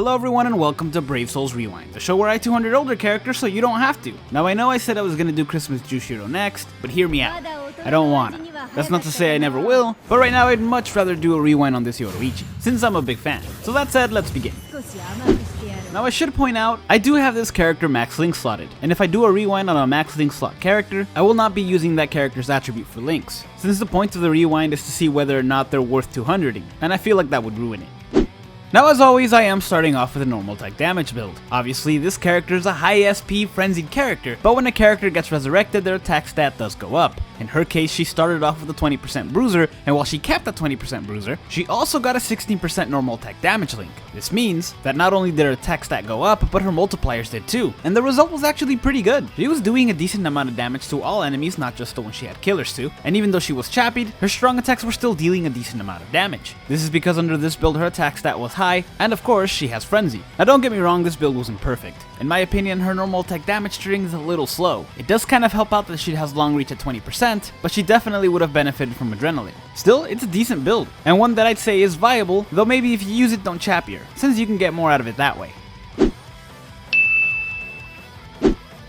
Hello everyone and welcome to Brave Souls Rewind, the show where I 200 older characters so you don't have to. Now I know I said I was gonna do Christmas Jushiro next, but hear me out. I don't wanna. That's not to say I never will, but right now I'd much rather do a rewind on this Yoruichi, since I'm a big fan. So that said, let's begin. Now I should point out, I do have this character max link slotted, and if I do a rewind on a max link slot character, I will not be using that character's attribute for links, since the point of the rewind is to see whether or not they're worth 200ing, and I feel like that would ruin it. Now as always, I am starting off with a normal attack damage build. Obviously, this character is a high SP frenzied character, but when a character gets resurrected, their attack stat does go up. In her case, she started off with a 20% bruiser, and while she kept that 20% bruiser, she also got a 16% normal attack damage link. This means that not only did her attack stat go up, but her multipliers did too, and the result was actually pretty good. She was doing a decent amount of damage to all enemies, not just the ones she had killers to, and even though she was chappied, her strong attacks were still dealing a decent amount of damage. This is because under this build her attack stat was high, and of course she has frenzy. Now don't get me wrong, this build wasn't perfect. In my opinion, her normal attack damage string is a little slow. It does kind of help out that she has long reach at 20%, but she definitely would have benefited from adrenaline. Still, it's a decent build, and one that I'd say is viable, though maybe if you use it, don't chap her, since you can get more out of it that way.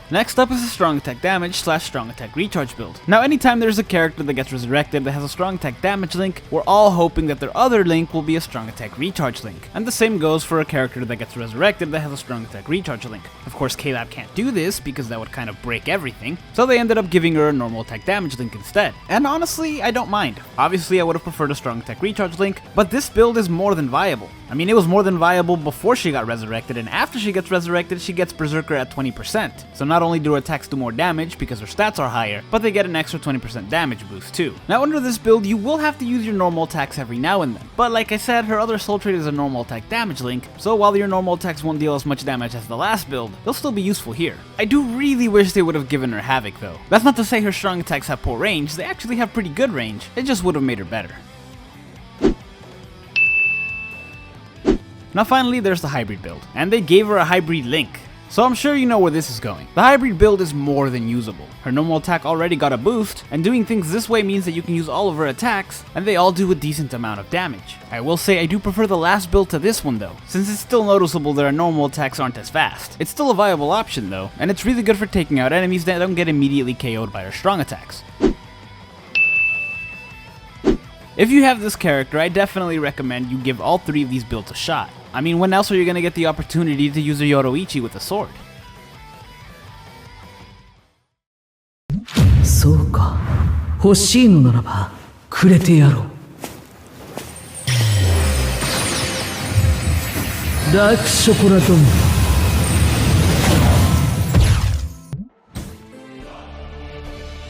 Next up is a strong attack damage / strong attack recharge build. Now anytime there's a character that gets resurrected that has a strong attack damage link, we're all hoping that their other link will be a strong attack recharge link. And the same goes for a character that gets resurrected that has a strong attack recharge link. Of course K-Lab can't do this because that would kind of break everything, so they ended up giving her a normal attack damage link instead. And honestly, I don't mind. Obviously I would have preferred a strong attack recharge link, but this build is more than viable. I mean, it was more than viable before she got resurrected, and after she gets resurrected, she gets Berserker at 20%. So not only do her attacks do more damage because her stats are higher, but they get an extra 20% damage boost too. Now under this build, you will have to use your normal attacks every now and then, but like I said, her other soul trait is a normal attack damage link, so while your normal attacks won't deal as much damage as the last build, they'll still be useful here. I do really wish they would have given her Havoc though. That's not to say her strong attacks have poor range, they actually have pretty good range, it just would have made her better. Now finally, there's the hybrid build, and they gave her a hybrid link. So I'm sure you know where this is going. The hybrid build is more than usable. Her normal attack already got a boost, and doing things this way means that you can use all of her attacks, and they all do a decent amount of damage. I will say I do prefer the last build to this one though, since it's still noticeable that her normal attacks aren't as fast. It's still a viable option though, and it's really good for taking out enemies that don't get immediately KO'd by her strong attacks. If you have this character, I definitely recommend you give all three of these builds a shot. I mean, when else are you going to get the opportunity to use a Yoruichi with a sword? そうか、欲しいのならばくれてやろう。ダークショコラドン。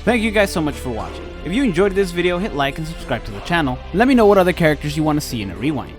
Thank you guys so much for watching. If you enjoyed this video, hit like and subscribe to the channel. Let me know what other characters you want to see in a rewind.